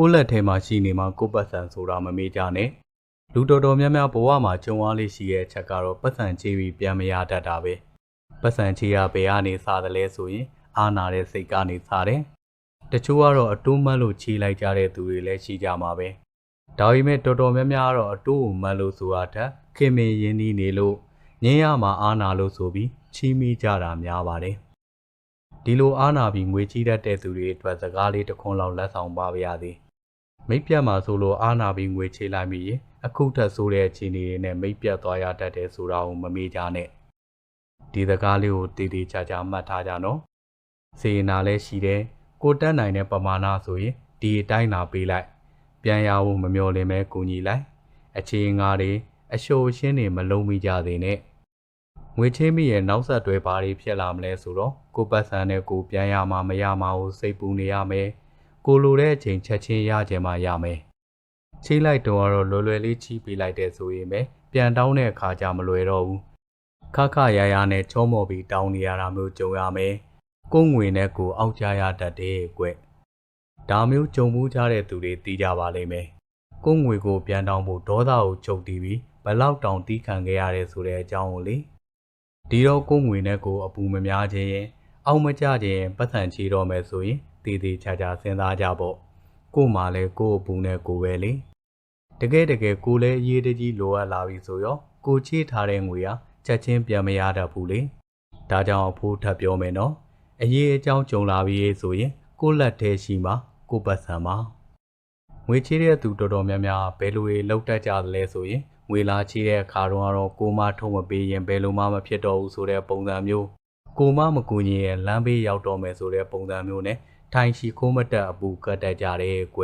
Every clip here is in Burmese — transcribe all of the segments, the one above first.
ကိုလက်ထဲမှာရှိနေမှာကိုပတ်စံဆိုတာမမေ့ကြနဲ့လူတော်တော်များများဘဝမှာကြုံအားလေးရှိရဲ့အချက်ကတော့ပတ်စံချေပြီးပြန်မရတတ်တာပဲပတ်စံချေရဘယ်ကနေစားတယ်လဲဆိုရင်အာနာတဲ့စိတ်ကနေစားတယ်တချို့ကတော့အတိုးမတ်လို့ချေလိုက်ကြတဲ့သူတွေလည်းရှိကြမှာပဲဒါပေမဲ့တော်တော်များများကတော့အတိုးကိုမတ်လို့ဆိုတာထက်ခင်မင်ရင်းနှီးနေလို့ငင်းရမှာအာနာလို့ဆိုပြီးချီးမိကြတာများပါတယ်ဒီလိုအာနာပြီးငွေကြီးတတ်တဲ့သူတွေအတွက်စကားလေးတစ်ခွန်းလောက်လက်ဆောင်ပါပါရသည်မိတ်ပြတ်မှာဆိုလို့အာနာပြီးငွေချေလိုက်မိရင်အခုထက်ဆိုးတဲ့အခြေအနေတွေနဲ့မိတ်ပြတ်သွားရတတ်တယ်ဆိုတာကိုမမေ့ကြနဲ့ဒီစကားလေးကိုတည်တည်ချာချာမှတ်ထားကြနော်စေနာလည်းရှိတယ်ကိုတက်နိုင်တဲ့ပမာဏဆိုရင်ဒီအတိုင်းလာပေးလိုက်ပြန်ရဖို့မမျှော်လင့်ပဲကူညီလိုက်အခြေငါတွေအရှို့ရှင်းတွေမလုံးမိကြသေးနဲ့ငွေချင်းမိရဲ့နောက်ဆက်တွဲဘာတွေဖြစ်လာမလဲဆိုတော့ကိုပတ်စံနဲ့ကိုပြန်ရမှာမရမှာကိုစိတ်ပူနေရမယ်ကိုလိုတဲ့အချိန်ချက်ချင်းရကြမှာရမယ်ချိလိုက်တော့လွယ်လွယ်လေးချီးပေးလိုက်တဲ့ဆိုရင်ပဲပြန်တောင်းတဲ့အခါကျမလွယ်တော့ဘူးခခရရနဲ့ချောမော်ပြီးတောင်းနေရတာမျိုးကြုံရမယ်ကိုငွေနဲ့ကိုအောက်ကြရတတ်တယ်ကွဒါမျိုးကြုံမှုကြတဲ့သူတွေသိကြပါလိမ့်မယ်ကိုငွေကိုပြန်တောင်းဖို့ဒေါသကိုချုပ်တီးပြီးဘလောက်တောင်တီးခံခဲ့ရတယ်ဆိုတဲ့အကြောင်းကိုလေဒီတော့ကိုငွေနဲ့ကိုအပူမများခြင်းရင်အောက်မကြခြင်းပတ်စံချီတော့မယ်ဆိုရင်တည်တည်ချာချာစဉ်းစားကြပေါ့ကိုမှလည်းကိုအပူနဲ့ကိုပဲလေတကယ်ကိုလည်းအရေးတကြီးလိုအပ်လာပြီဆိုရောကိုချေးထားတဲ့ငွေဟာချက်ချင်းပြန်မရတတ်ဘူးလေဒါကြောင့်အဖိုးထပ်ပြောမယ်နော်အရေးအကြောင်းကြုံလာပြီဆိုရင်ကိုလက်ထဲရှိမှာကိုပတ်စံမှာငွေချေးတဲ့သူတော်တော်များများဘယ်လိုလောက်တတ်ကြသလဲဆိုရင်ငွေလာချေးတဲ့အခါတော့ကိုမထုံးမပေးရင်ဘယ်လိုမှမဖြစ်တော့ဘူးဆိုတဲ့ပုံစံမျိုးကိုမကူညီရင်လမ်းဘေးရောက်တော့မယ်ဆိုတဲ့ပုံစံမျိုးနဲ့ထိုင်ရှိခိုးမတက်အပူကတ်တက်ကြတယ်ကွ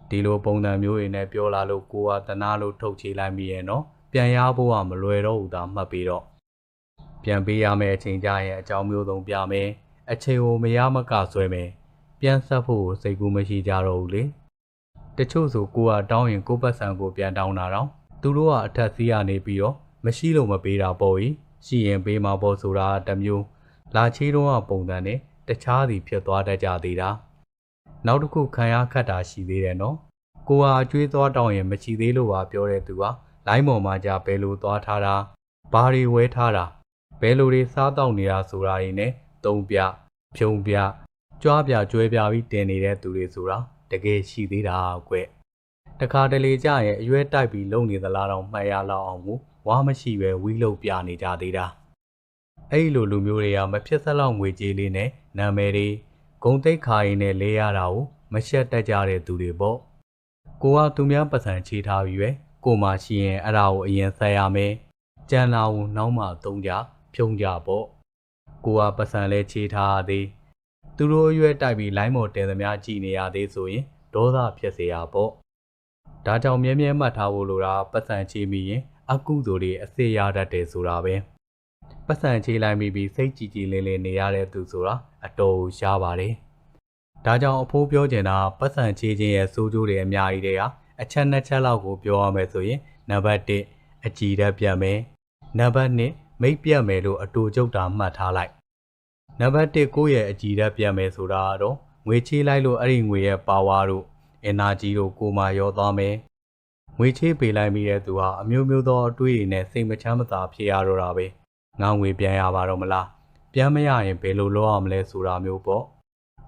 ဒီလိုပုံစံမျိုးတွေနဲ့ပြောလာလို့ကိုကတနာလို့ထုတ်ချေလိုက်မိရဲ့နော်ပြန်ရဖို့ကမလွယ်တော့ဘူးသာမှတ်ပြီးတော့ပြန်ပေးရမယ့်အချိန်ကြရင်အကြောင်းမျိုးစုံပြမယ်အချိန်ကိုမရမကဆွဲမယ်ပြန်ဆက်ဖို့စိတ်ကူးမရှိကြတော့ဘူးလေတချို့ဆိုကိုကတောင်းရင်ကိုပတ်စံကိုပြန်တောင်းတာတော့သူတို့ကအထက်စီးရနေပြီးတော့မရှိလို့မပေးတာပေါ့ကြီးရှိရင်ပေးမှာပေါ့ဆိုတာတမျိုးလာချေးတော့ပုံစံနဲ့တခြားစီဖြစ်သွားတတ်ကြသေးတာနောက်တစ်ခုခံရခတ်တာရှိသေးတယ်နော်ကိုဟာအကျွေးသွားတောင်းရင်မရှိသေးလို့ပါပြောတဲ့သူကလိုင်းပေါ်မှာကြဘယ်လိုသွားထားတာဘာတွေဝဲထားတာဘယ်လိုတွေစားတောက်နေတာဆိုတာတွေနဲ့သုံးပြဖြုံပြကြွားပြကျွဲပြပြီးတင်နေတဲ့သူတွေဆိုတာတကယ်ရှိသေးတာကွတခါတလေကြရင်အရွယ်တိုက်ပြီးလုံနေသလားတော့မှတ်ရလောက်အောင်ကိုဝါမရှိပဲဝီးလို့ပြနေကြသေးတာအဲ့လိုလူမျိုးတွေကမဖြစ်စလောက်ငွေကြေးလေးနဲ့နာမည်တွေဂုံတိတ်ခါရင်းနဲ့လဲရတာကိုမရှက်တတ်ကြတဲ့သူတွေပေါ့ကိုကသူများပတ်စံချေးထားပြီးပဲကိုမှရှိရင်အဲ့ဒါကိုအရင်ဆက်ရမယ်ကြံလာကိုနောက်မှသုံးကြဖြုံကြပေါ့ကိုကပတ်စံလဲချေးထားရသေးသူတို့အရွယ်တိုက်ပြီးလိုင်းမော်တင်သမျှကြည်နေရသေးဆိုရင်ဒေါသဖြစ်စေရပေါ့ဒါကြောင့်မြဲမြဲမှတ်ထားဖို့လိုတာပတ်စံချေးမိရင်အကုသိုလ်တွေအစေရတတ်တယ်ဆိုတာပဲပတ်စံချေးလိုက်ပြီးစိတ်ကြည်ကြည်လင်းလင်းနေရတဲ့သူဆိုတာအတော်ရှားပါတယ်ဒါကြောင့်အဖိုးပြောချင်တာပတ်စံချေးခြင်းရဲ့စိုးကျိုးတွေအများကြီးတွေဟာအချက်နှစ်ချက်လောက်ကိုပြောရမယ်ဆိုရင်နံပါတ်1အကြည်ဓာတ်ပြတ်မယ်နံပါတ်2မိတ်ပြတ်မယ်လို့အတူကျုပ်တာမှတ်ထားလိုက်နံပါတ်1ကိုယ့်ရဲ့အကြည်ဓာတ်ပြတ်မယ်ဆိုတာတော့ငွေချေးလိုက်လို့အဲ့ဒီငွေရဲ့ပါဝါတို့energy တို့ကိုမှရောသွားမယ်ငွေချေးပေးလိုက်မိတဲ့သူဟာအမျိုးမျိုးသောအတွေးတွေနဲ့စိတ်မချမ်းမသာဖြစ်ရတော့တာပဲငါငွေပြန်ရပါတော့မလားပြန်မရရင်ဘယ်လိုလုပ်ရမလဲဆိုတာမျိုးပေါ့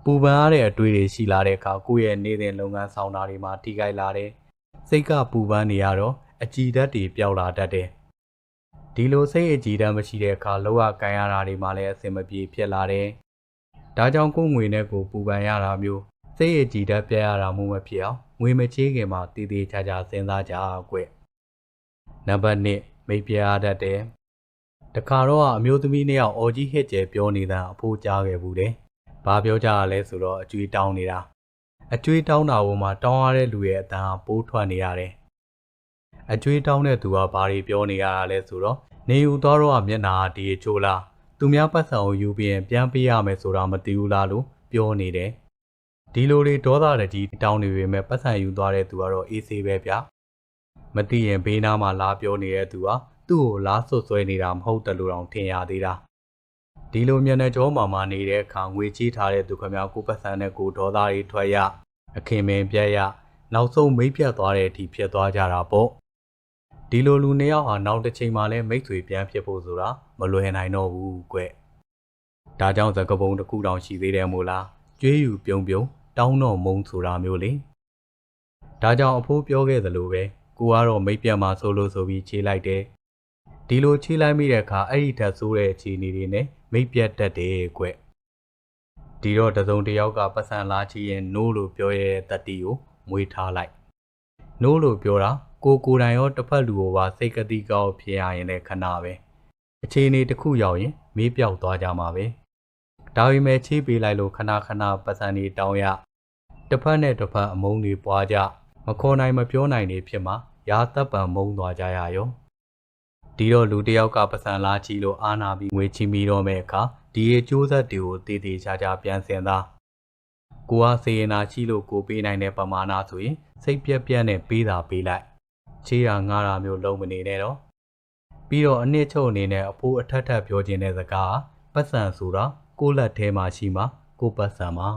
ပူပန်ရတဲ့အတွေးတွေရှိလာတဲ့အခါကိုယ့်ရဲ့နေ့စဉ်လုပ်ငန်းဆောင်တာတွေမှာထိခိုက်လာတယ်စိတ်ကပူပန်နေရတော့အကြည်ဓာတ်တွေပျောက်လာတတ်တယ်ဒီလိုစိတ်အကြည်ဓာတ်မရှိတဲ့အခါလောကကန်ရတာတွေမှာလည်းအဆင်မပြေဖြစ်လာတယ်ဒါကြောင့်ကိုယ်ငွေနဲ့ကိုပူပန်ရတာမျိုးစိတ်အကြည်ဓာတ်ပြရတာမျိုးမဖြစ်အောင်ငွေမချေးခင်မှာတည်တည်ချာချာစဉ်းစားကြကွနံပါတ်2မိတ်ပြရတတ်တယ်တခါတော့အမျိုးသမီးနှစ်ယောက်အော်ကြီးဟစ်ကျဲပြောနေတဲ့အဖိုးကြားခဲ့ဘူးတယ်ဘာပြောကြရလဲဆိုတော့အကျွေးတောင်းနေတာအကျွေးတောင်းတာပေါ်မှာတောင်းရတဲ့လူရဲ့အတန်ပိုးထွက်နေရတယ်အကျွေးတောင်းတဲ့သူကဘာတွေပြောနေရတာလဲဆိုတော့နေယူသွားတော့မျက်နာဒီချိုးလားသူများပတ်စံကိုယူပြီးရင်ပြန်ပေးရမယ်ဆိုတာမသိဘူးလားလို့ပြောနေတယ်ဒီလိုတွေဒေါသတကြီးတောင်းနေပေမဲ့ပတ်စံယူသွားတဲ့သူကတော့အေးဆေးပဲဗျမသိရင်ဘေးနားမှာလာပြောနေတဲ့သူကသူ့ကိုလားဆွတ်ဆွဲနေတာမဟုတ်တယ်လို့တောင်ထင်ရသေးတာဒီလိုမျက်နှာကြောမှာနေတဲ့အခါငွေချေးထားတဲ့သူခမကိုပတ်စံနဲ့ကိုဒေါသတွေထွက်ရ ခင်မင်းပြက်ရနောက်ဆုံးမိတ်ပြတ်သွားတဲ့အထိဖြစ်သွားကြတာပေါ့ဒီလိုလူနှစ်ယောက်ဟာနောက်တစ်ချိန်မှလည်းမိတ်ဆွေပြန်ဖြစ်ဖို့ဆိုတာမလွယ်နိုင်တော့ဘူးကွဒါကြောင့်သကပုံတစ်ခုတောင်ရှိသေးတယ်မို့လားကျွေးယူပြုံပြုံတောင်းတော့မုံဆိုတာမျိုးလေဒါကြောင့်အဖိုးပြောခဲ့သလိုပဲကိုကတော့မိတ်ပြတ်မှဆိုလို့ဆိုပြီးခြေလိုက်တယ်ဒီလိုခြေလိုက်မိတဲ့အခါအဲ့ဒီထက်ဆိုးတဲ့အခြေအနေတွေနဲ့မိတ်ပြတ်တတ်တယ်ကွဒီတော့တစုံတစ်ယောက်ကပတ်စံလာချီရင်နိုးလို့ပြောရတဲ့တတိကိုမွေးထားလိုက်နိုးလို့ပြောတာကိုတိုင်ရောတစ်ဖက်လူကိုပါစိတ်ကတိကောက်ဖြစ်ရရင်လည်းခဏပဲအခြေအနေတစ်ခုရောက်ရင်မေးပြောက်သွားကြမှာပဲဒါပေမဲ့ချေးပေးလိုက်လို့ခဏပတ်စံတွေတောင်းရတစ်ဖက်နဲ့တစ်ဖက်အမုန်းတွေပွားကြမခေါ်နိုင်မပြောနိုင်နေဖြစ်မှာရာတပ်ပံမုန်းသွားကြရရောဒီတော့လူတစ်ယောက်ကပတ်စံလာချီလို့အာနာပြီးငွေချီမိတော့မဲ့အခါဒီရဲ့ကျိုးဆက်တွေကိုတည်တည်ချာချာပြန်စင်သားကိုကစေရနာချီလို့ကိုပေးနိုင်တဲ့ပမာဏဆိုရင်စိတ်ပြက်နဲ့ပေးတာပေးလိုက်ချေးတာငားတာမျိုးလုံးမနေနဲ့တော့ပြီးတော့အနှစ်ချုပ်အနေနဲ့အဖိုးအထက်ပြောခြင်းတဲ့စကားပတ်စံဆိုတာကိုလက်ထဲမှာရှိမှကိုပတ်စံမှာ